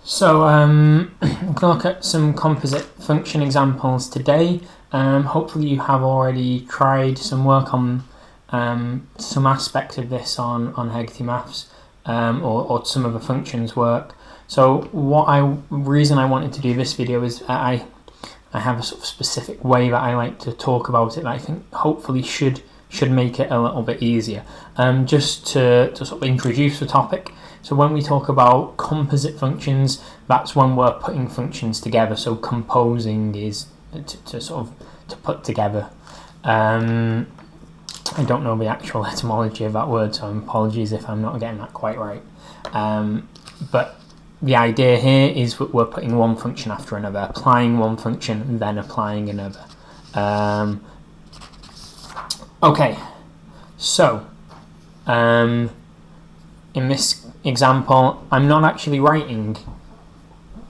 So we're going to look at some composite function examples today. Hopefully you have already tried some work on some aspect of this on Hegthy Maths or some of the functions work. So reason I wanted to do this video is I have a sort of specific way that I like to talk about it that I think hopefully should make it a little bit easier. Just to sort of introduce the topic. So when we talk about composite functions, that's when we're putting functions together. So composing is to put together. I don't know the actual etymology of that word, so apologies if I'm not getting that quite right. But the idea here is that we're putting one function after another, applying one function and then applying another. Okay, so in this example, I'm not actually writing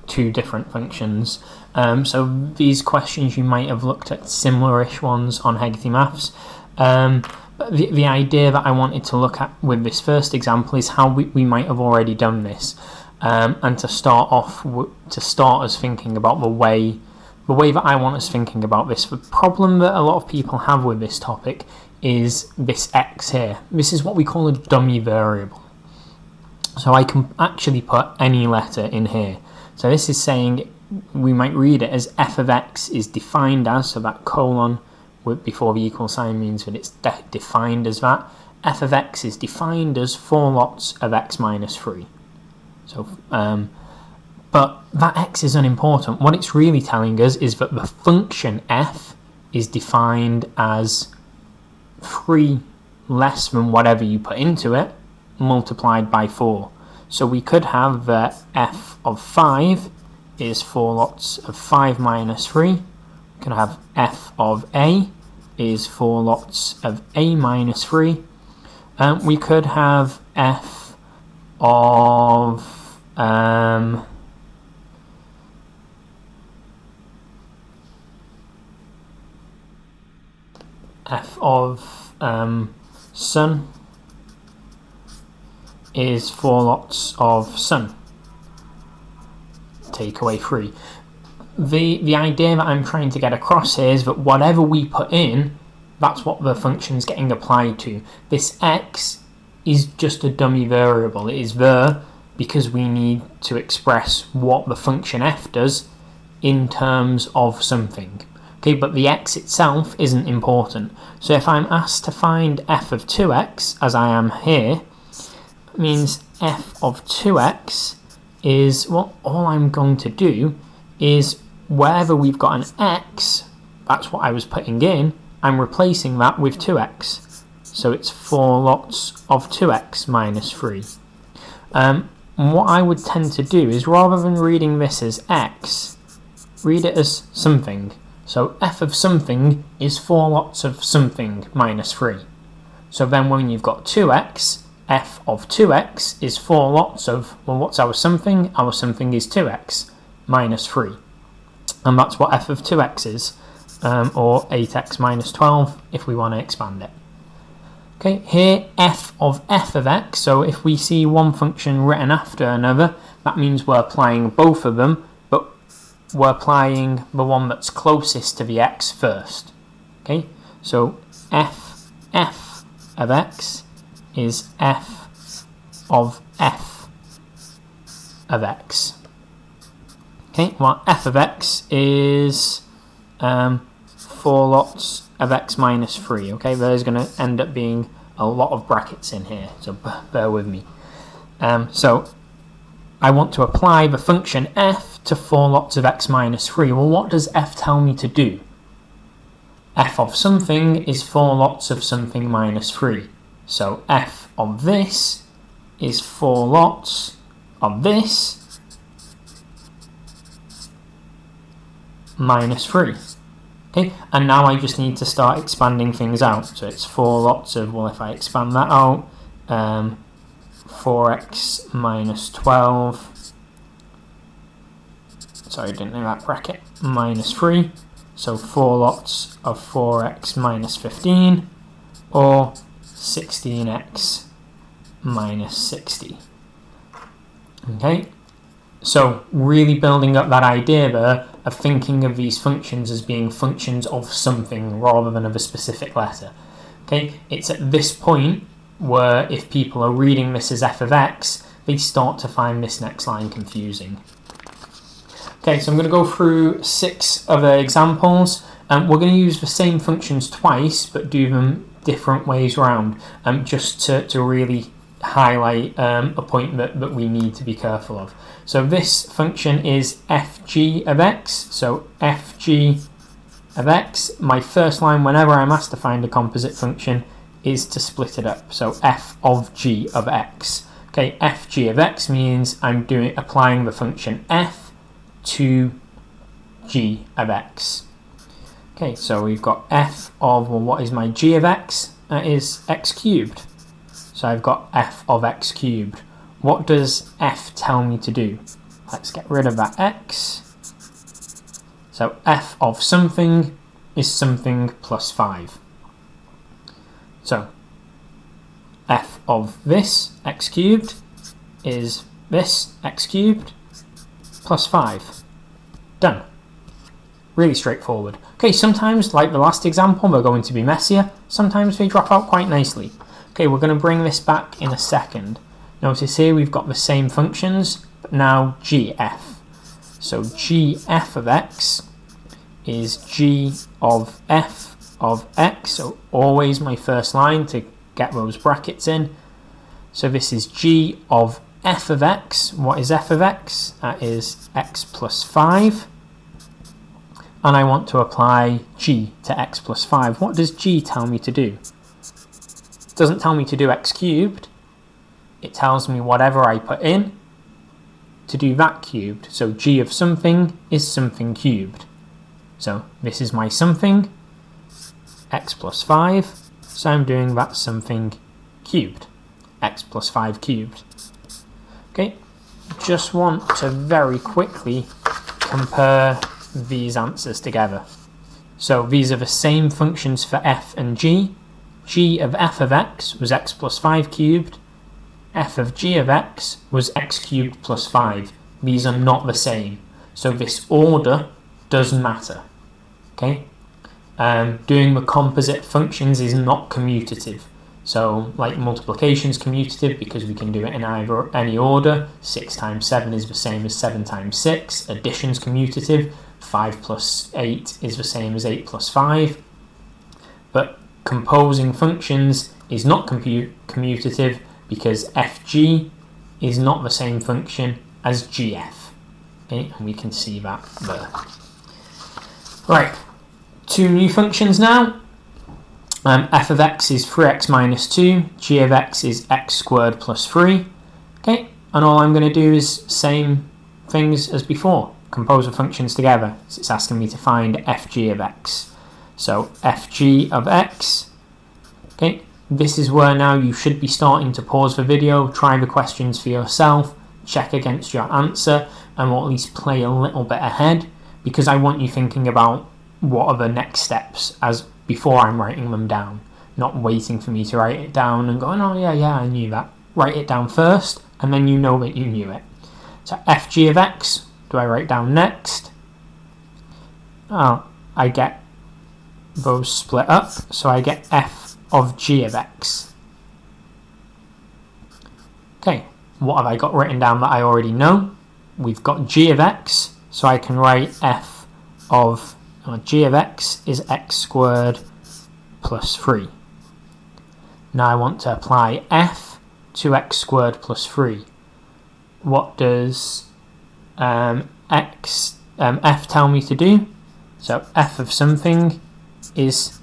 two different functions. So these questions, you might have looked at similar-ish ones on Hegthy Maths. But the idea that I wanted to look at with this first example is how we might have already done this. And to start us thinking about the way that I want us thinking about this. The problem that a lot of people have with this topic is this x here. This is what we call a dummy variable. So I can actually put any letter in here. So this is saying, we might read it as f of x is defined as, so that colon before the equal sign means that it's defined as that. F of x is defined as 4 lots of x minus 3. So, but that x is unimportant. What it's really telling us is that the function f is defined as 3 less than whatever you put into it, multiplied by 4. So we could have that f of 5 is 4 lots of 5 minus 3. We could have f of a is 4 lots of a minus 3. We could have f of sun is 4 lots of sun. Take away 3. The idea that I'm trying to get across here is that whatever we put in, that's what the function's getting applied to. This x is just a dummy variable. It is there because we need to express what the function f does in terms of something. Okay, but the x itself isn't important. So if I'm asked to find f of 2x, as I am here, it means f of 2x is, well, all I'm going to do is wherever we've got an x, that's what I was putting in, I'm replacing that with 2x. So it's 4 lots of 2x minus 3. What I would tend to do is, rather than reading this as x, read it as something. So f of something is 4 lots of something minus 3. So then when you've got 2x, f of 2x is 4 lots of, well, what's our something? Our something is 2x minus 3. And that's what f of 2x is, or 8x minus 12 if we want to expand it. Okay, here f of x, so if we see one function written after another, that means we're applying both of them, but we're applying the one that's closest to the x first. Okay, so f of x is f of x. Okay, well, f of x is 4 lots of x minus 3. Okay, there's going to end up being a lot of brackets in here, so bear with me. So I want to apply the function f to 4 lots of x minus 3. Well, what does f tell me to do? F of something is 4 lots of something minus 3. So f of this is 4 lots of this minus 3. Okay, and now I just need to start expanding things out. So it's 4 lots of, well, if I expand that out, 4x minus 12, sorry, I didn't know that bracket, minus 3. So 4 lots of 4x minus 15, or 16x minus 60. Okay, So really building up that idea there of thinking of these functions as being functions of something rather than of a specific letter. Okay, it's at this point where if people are reading this as f of x, they start to find this next line confusing. Okay, so I'm going to go through 6 other examples. We're going to use the same functions twice, but do them different ways around, just to really highlight a point that we need to be careful of. So this function is fg of x. So fg of x, my first line whenever I'm asked to find a composite function is to split it up. So f of g of x. Okay, fg of x means I'm applying the function f to g of x. Okay, so we've got f of, well, what is my g of x? That is x cubed. So I've got f of x cubed. What does f tell me to do? Let's get rid of that x. So f of something is something plus 5. So f of this, x cubed, is this, x cubed, plus 5. Done. Really straightforward. Okay, sometimes, like the last example, they're going to be messier. Sometimes they drop out quite nicely. Okay, we're going to bring this back in a second. Notice here we've got the same functions, but now gf. So gf of x is g of f of x. So always my first line to get those brackets in. So this is g of f of x. What is f of x? That is x plus 5. And I want to apply g to x plus 5. What does g tell me to do? It doesn't tell me to do x cubed. It tells me whatever I put in to do that cubed. So g of something is something cubed. So this is my something, x plus 5. So I'm doing that something cubed, x plus 5 cubed. Okay, just want to very quickly compare these answers together. So these are the same functions for f and g. G of f of x was x plus 5 cubed. F of g of x was x cubed plus 5. These are not the same. So this order does matter. Okay? Doing the composite functions is not commutative. So like multiplication is commutative because we can do it in any order. 6 times 7 is the same as 7 times 6. Addition is commutative. 5 plus 8 is the same as 8 plus 5. But composing functions is not commutative because fg is not the same function as gf. Okay, and we can see that there. Right, 2 new functions now. F of x is 3x minus 2, g of x is x squared plus 3. Okay, and all I'm going to do is same things as before. Compose the functions together. So it's asking me to find fg of x. So fg of x, okay, this is where now you should be starting to pause the video, try the questions for yourself, check against your answer, and we'll at least play a little bit ahead, because I want you thinking about what are the next steps as before I'm writing them down, not waiting for me to write it down and going, oh yeah, I knew that. Write it down first, and then you know that you knew it. So fg of x, do I write down next? Oh, I get those split up, so I get f of g of x. Okay, what have I got written down that I already know? We've got g of x, so I can write f of g of x is x squared plus 3. Now I want to apply f to x squared plus 3. What does f tell me to do? So f of something is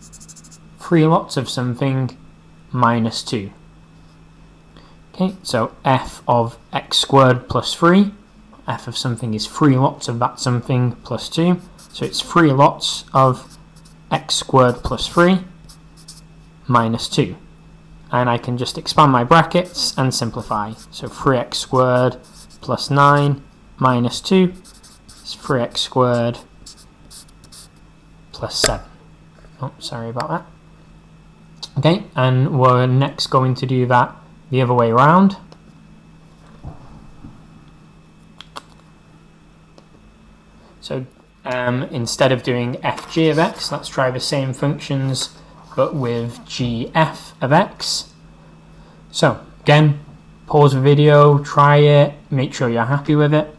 3 lots of something minus 2. Okay, so f of x squared plus 3, f of something is 3 lots of that something plus 2, so it's 3 lots of x squared plus 3 minus 2. And I can just expand my brackets and simplify. So 3x squared plus 9 minus 2 is 3x squared plus 7. Oh, sorry about that. Okay, and we're next going to do that the other way around. So instead of doing fg of x, let's try the same functions but with gf of x. So again, pause the video, try it, make sure you're happy with it.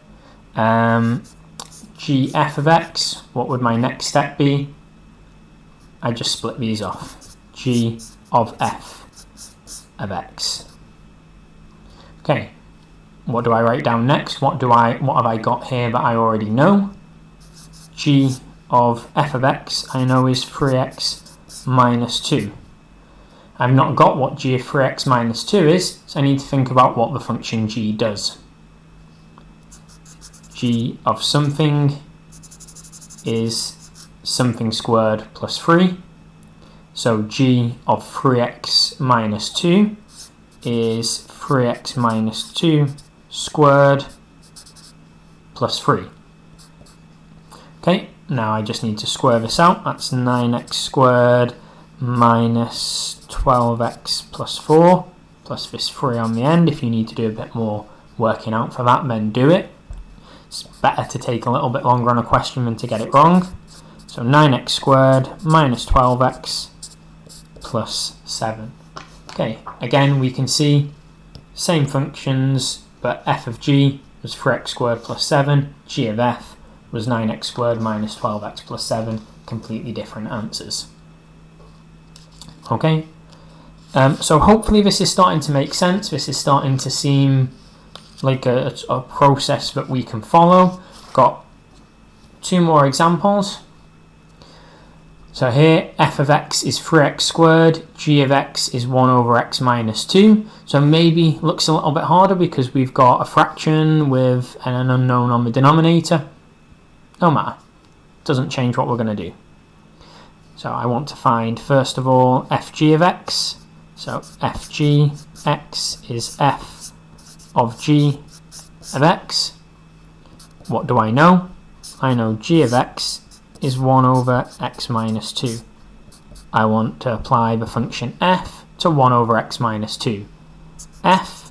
Gf of x, what would my next step be? I just split these off. G of f of x. Okay, what do I write down next? What have I got here that I already know? G of f of x I know is 3x minus 2. I've not got what g of 3x minus 2 is, so I need to think about what the function g does. G of something is something squared plus 3. So g of 3x minus 2 is 3x minus 2 squared plus 3. Okay, now I just need to square this out. That's 9x squared minus 12x plus 4 plus this 3 on the end. If you need to do a bit more working out for that, then do it. It's better to take a little bit longer on a question than to get it wrong. So 9x squared minus 12x plus 7. Okay, again we can see same functions, but f of g was 3x squared plus 7, g of f was 9x squared minus 12x plus 7, completely different answers. Okay, so hopefully this is starting to make sense, this is starting to seem like a process that we can follow. Got 2 more examples. So here, f of x is 3x squared, g of x is 1 over x minus 2. So maybe looks a little bit harder because we've got a fraction with an unknown on the denominator. No matter, doesn't change what we're going to do. So I want to find, first of all, fg of x. So fg x is f of g of x. What do I know? I know g of x is 1 over x minus 2. I want to apply the function f to 1 over x minus 2. F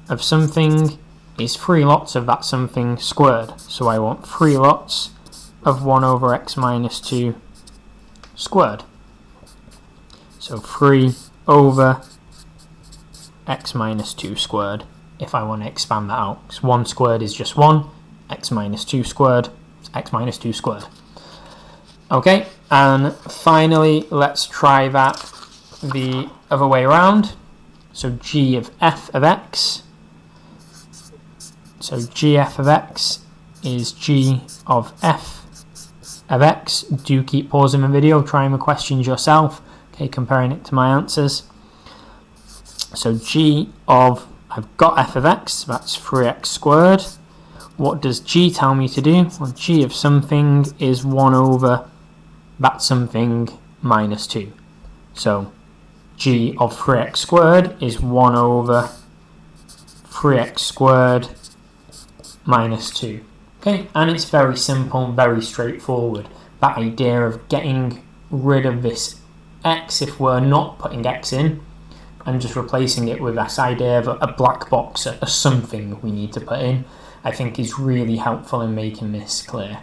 of something is 3 lots of that something squared. So I want 3 lots of 1 over x minus 2 squared. So 3 over x minus 2 squared, if I want to expand that out. Because 1 squared is just 1, x minus 2 squared is x minus 2 squared. Okay, and finally let's try that the other way around. So g of f of x. So gf of x is g of f of x. Do keep pausing the video, trying the questions yourself, okay, comparing it to my answers. So g of, I've got f of x, that's 3x squared. What does g tell me to do? Well, g of something is 1 over that something minus 2. So g of 3x squared is 1 over 3x squared minus 2. Okay, and it's very simple, very straightforward. That idea of getting rid of this x if we're not putting x in, and just replacing it with this idea of a black box, a something we need to put in, I think is really helpful in making this clear.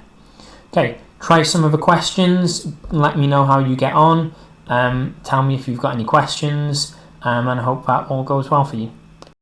Okay, try some of the questions, let me know how you get on, tell me if you've got any questions, and I hope that all goes well for you.